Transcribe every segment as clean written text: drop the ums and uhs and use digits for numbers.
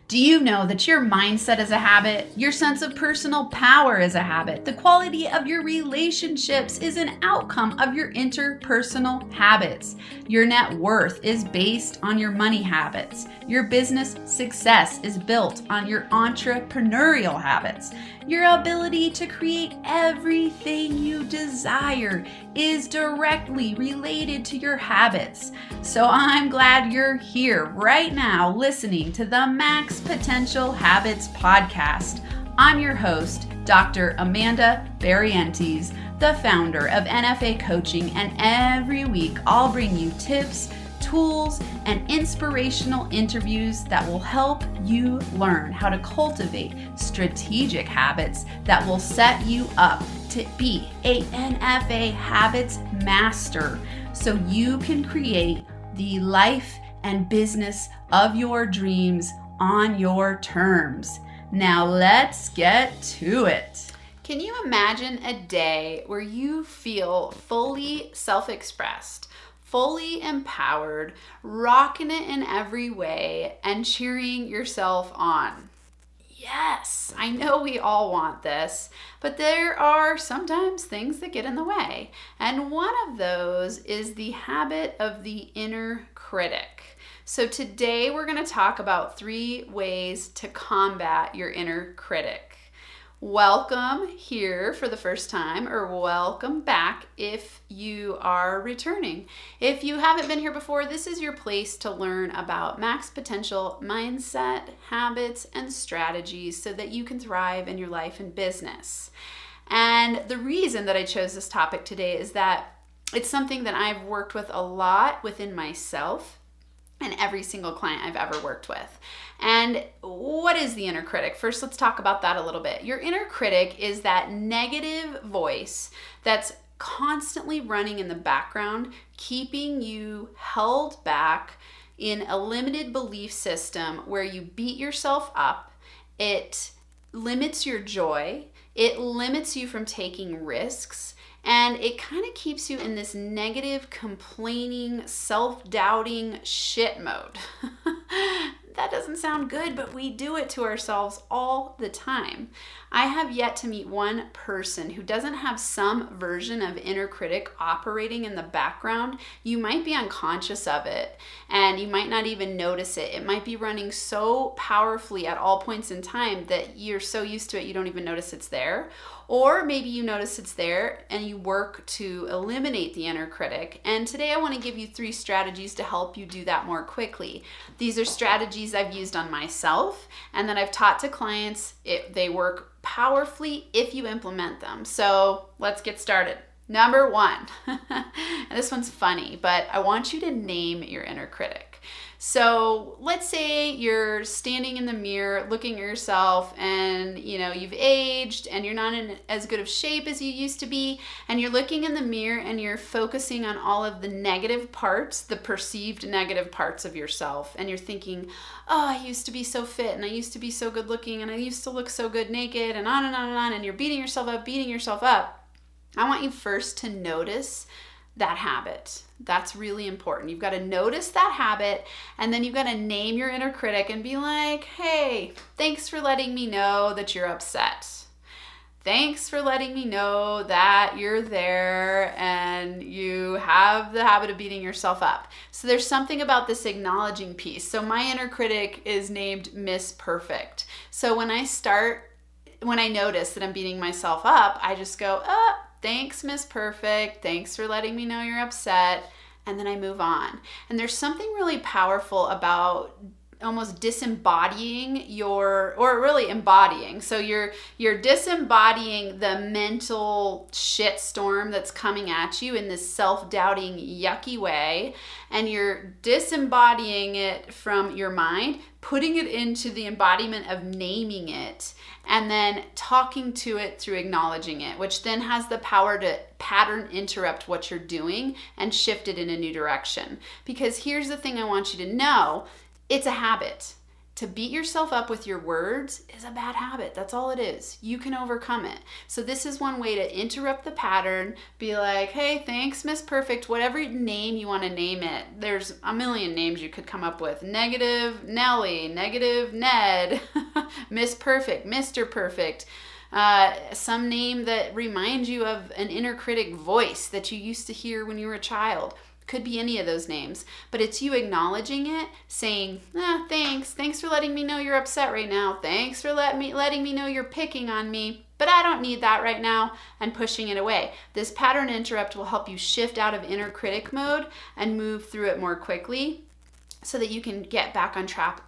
Do you know that your mindset is a habit? Your sense of personal power is a habit. The quality of your relationships is an outcome of your interpersonal habits. Your net worth is based on your money habits. Your business success is built on your entrepreneurial habits. Your ability to create everything you desire is directly related to your habits. So I'm glad you're here right now listening to the Max Potential Habits podcast. I'm your host, Dr. Amanda Barrientez, the founder of NFA Coaching, and every week I'll bring you tips, tools, and inspirational interviews that will help you learn how to cultivate strategic habits that will set you up to be a NFA habits master so you can create the life and business of your dreams on your terms. Now let's get to it. Can you imagine a day where you feel fully self-expressed, fully empowered, rocking it in every way, and cheering yourself on? Yes, I know we all want this, but there are sometimes things that get in the way. And one of those is the habit of the inner critic. So today we're going to talk about 3 ways to combat your inner critic. Welcome here for the first time, or welcome back if you are returning. If you haven't been here before, this is your place to learn about max potential mindset, habits, and strategies so that you can thrive in your life and business. And the reason that I chose this topic today is that it's something that I've worked with a lot within myself and every single client I've ever worked with. And what is the inner critic? First, let's talk about that a little bit. Your inner critic is that negative voice that's constantly running in the background, keeping you held back in a limited belief system where you beat yourself up. It limits your joy. It limits you from taking risks. And it kind of keeps you in this negative, complaining, self-doubting shit mode. That doesn't sound good, but we do it to ourselves all the time. I have yet to meet one person who doesn't have some version of inner critic operating in the background. You might be unconscious of it, and you might not even notice it. It might be running so powerfully at all points in time that you're so used to it you don't even notice it's there. Or maybe you notice it's there and you work to eliminate the inner critic. And today I want to give you 3 strategies to help you do that more quickly. These are strategies I've used on myself and that I've taught to clients. They work powerfully if you implement them. So let's get started. Number 1, and this one's funny, but I want you to name your inner critic. So let's say you're standing in the mirror looking at yourself and you've aged and you're not in as good of shape as you used to be, and you're looking in the mirror and you're focusing on all of the negative parts, the perceived negative parts of yourself, and you're thinking, oh, I used to be so fit and I used to be so good looking and I used to look so good naked, and on and on and on, and you're beating yourself up. I want you first to notice that habit. That's really important. You've got to notice that habit, and then you've got to name your inner critic and be like, hey, thanks for letting me know that you're upset. Thanks for letting me know that you're there and you have the habit of beating yourself up. So there's something about this acknowledging piece. So my inner critic is named Miss Perfect. So when I notice that I'm beating myself up, I just go, thanks, Miss Perfect. Thanks for letting me know you're upset. And then I move on. And there's something really powerful about almost disembodying embodying. So you're disembodying the mental shitstorm that's coming at you in this self-doubting, yucky way. And you're disembodying it from your mind, putting it into the embodiment of naming it, and then talking to it through acknowledging it, which then has the power to pattern interrupt what you're doing and shift it in a new direction. Because here's the thing I want you to know. It's a habit. To beat yourself up with your words is a bad habit. That's all it is. You can overcome it. So this is one way to interrupt the pattern. Be like, hey, thanks, Miss Perfect. Whatever name you want to name it. There's a million names you could come up with. Negative Nelly, negative Ned, Miss Perfect, Mr. Perfect. Some name that reminds you of an inner critic voice that you used to hear when you were a child. Could be any of those names, but it's you acknowledging it, saying, thanks for letting me know you're upset right now. Thanks for letting me know you're picking on me, but I don't need that right now, and pushing it away. This pattern interrupt will help you shift out of inner critic mode and move through it more quickly so that you can get back on track.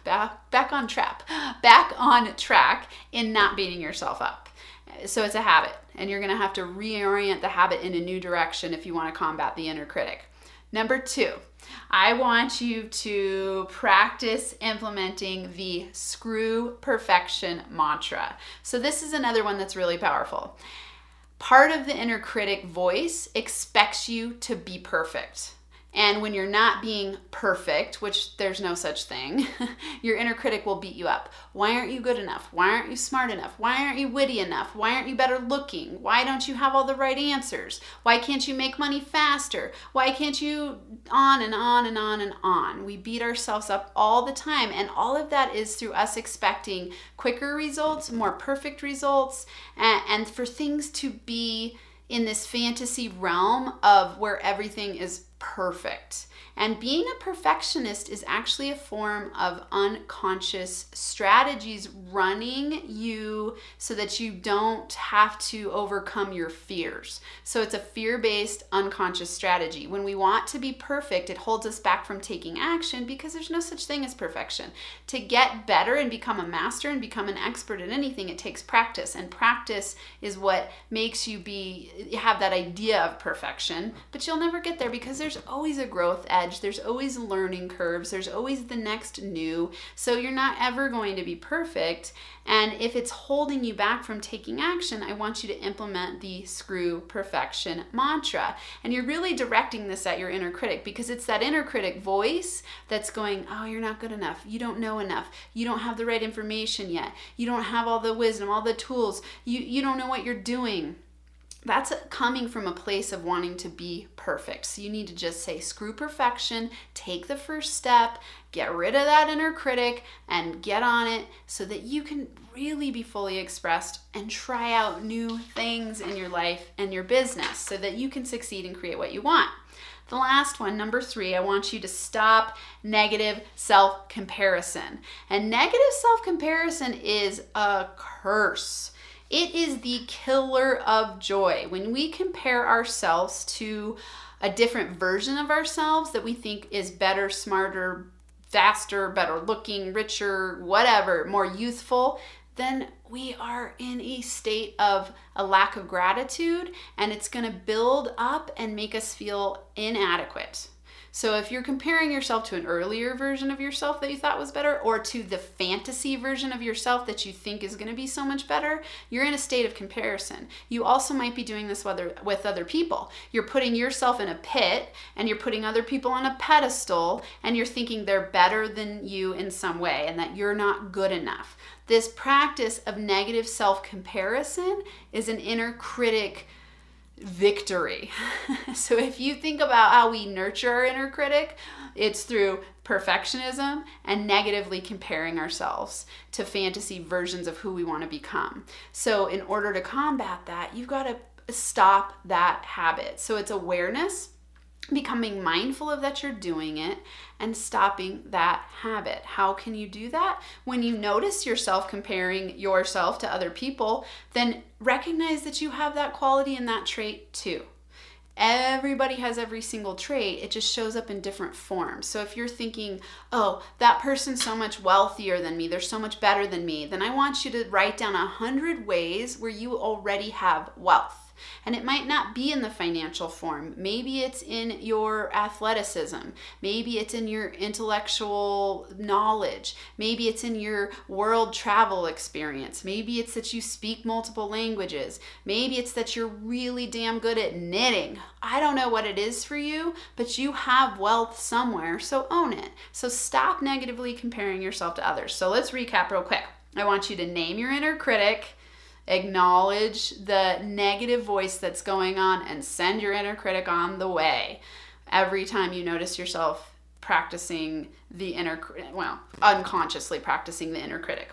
back on track in not beating yourself up. So it's a habit, and you're going to have to reorient the habit in a new direction if you want to combat the inner critic. Number 2, I want you to practice implementing the screw perfection mantra. So this is another one that's really powerful. Part of the inner critic voice expects you to be perfect. And when you're not being perfect, which there's no such thing, your inner critic will beat you up. Why aren't you good enough? Why aren't you smart enough? Why aren't you witty enough? Why aren't you better looking? Why don't you have all the right answers? Why can't you make money faster? Why can't you on and on and on and on? We beat ourselves up all the time. And all of that is through us expecting quicker results, more perfect results, and for things to be in this fantasy realm of where everything is perfect. And being a perfectionist is actually a form of unconscious strategies running you so that you don't have to overcome your fears. So it's a fear-based unconscious strategy. When we want to be perfect, it holds us back from taking action because there's no such thing as perfection. To get better and become a master and become an expert at anything, it takes practice. And practice is what makes you have that idea of perfection, but you'll never get there because there's always a growth edge. There's always learning curves. There's always the next new. So you're not ever going to be perfect. And if it's holding you back from taking action, I want you to implement the screw perfection mantra. And you're really directing this at your inner critic because it's that inner critic voice that's going, oh, you're not good enough. You don't know enough. You don't have the right information yet. You don't have all the wisdom, all the tools. You don't know what you're doing. That's coming from a place of wanting to be perfect. So you need to just say, screw perfection, take the first step, get rid of that inner critic, and get on it so that you can really be fully expressed and try out new things in your life and your business so that you can succeed and create what you want. The last one, number 3, I want you to stop negative self-comparison. And negative self-comparison is a curse. It is the killer of joy. When we compare ourselves to a different version of ourselves that we think is better, smarter, faster, better looking, richer, whatever, more youthful, then we are in a state of a lack of gratitude, and it's going to build up and make us feel inadequate. So if you're comparing yourself to an earlier version of yourself that you thought was better, or to the fantasy version of yourself that you think is going to be so much better, you're in a state of comparison. You also might be doing this with other people. You're putting yourself in a pit, and you're putting other people on a pedestal, and you're thinking they're better than you in some way, and that you're not good enough. This practice of negative self-comparison is an inner critic victory. So if you think about how we nurture our inner critic, it's through perfectionism and negatively comparing ourselves to fantasy versions of who we want to become. So in order to combat that, you've got to stop that habit. So it's awareness, becoming mindful of that you're doing it, and stopping that habit. How can you do that? When you notice yourself comparing yourself to other people, then recognize that you have that quality and that trait too. Everybody has every single trait. It just shows up in different forms. So if you're thinking, oh, that person's so much wealthier than me, they're so much better than me, then I want you to write down 100 ways where you already have wealth. And it might not be in the financial form. Maybe it's in your athleticism. Maybe it's in your intellectual knowledge. Maybe it's in your world travel experience. Maybe it's that you speak multiple languages. Maybe it's that you're really damn good at knitting. I don't know what it is for you, but you have wealth somewhere, so own it. So stop negatively comparing yourself to others. So let's recap real quick. I want you to name your inner critic, acknowledge the negative voice that's going on, and send your inner critic on the way. Every time you notice yourself practicing the unconsciously practicing the inner critic.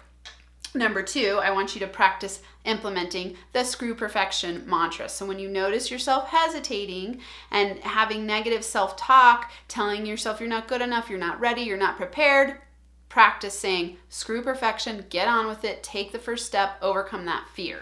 Number 2, I want you to practice implementing the screw perfection mantra. So when you notice yourself hesitating and having negative self-talk, telling yourself you're not good enough, you're not ready, you're not prepared, practice saying, screw perfection, get on with it, take the first step, overcome that fear.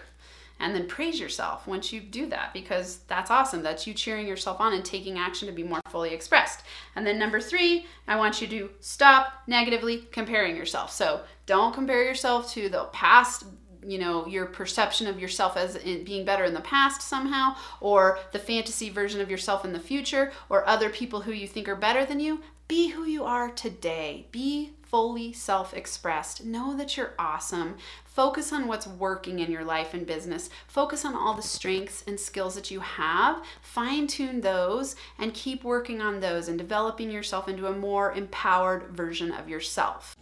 And then praise yourself once you do that, because that's awesome. That's you cheering yourself on and taking action to be more fully expressed. And then number 3, I want you to stop negatively comparing yourself. So don't compare yourself to the past, your perception of yourself as being better in the past somehow, or the fantasy version of yourself in the future, or other people who you think are better than you. Be who you are today. Be fully self-expressed. Know that you're awesome. Focus on what's working in your life and business. Focus on all the strengths and skills that you have. Fine-tune those and keep working on those and developing yourself into a more empowered version of yourself.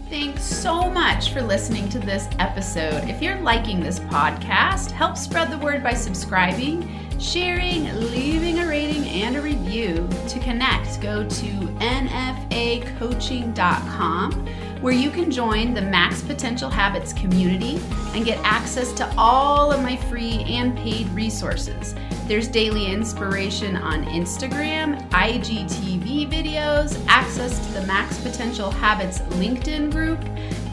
Thanks so much for listening to this episode. If you're liking this podcast, help spread the word by subscribing, sharing, leaving a rating and a review. To connect, go to nfacoaching.com, where you can join the Max Potential Habits community and get access to all of my free and paid resources. There's daily inspiration on Instagram, IGTV videos, access to the Max Potential Habits LinkedIn group,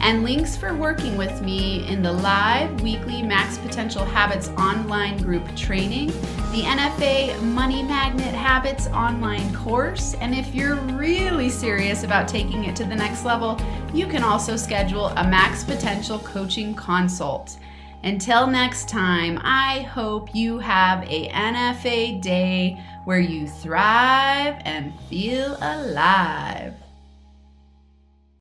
and links for working with me in the live weekly Max Potential Habits online group training, the NFA Money Magnet Habits online course, and if you're really serious about taking it to the next level, you can also schedule a Max Potential coaching consult. Until next time, I hope you have a NFA day where you thrive and feel alive.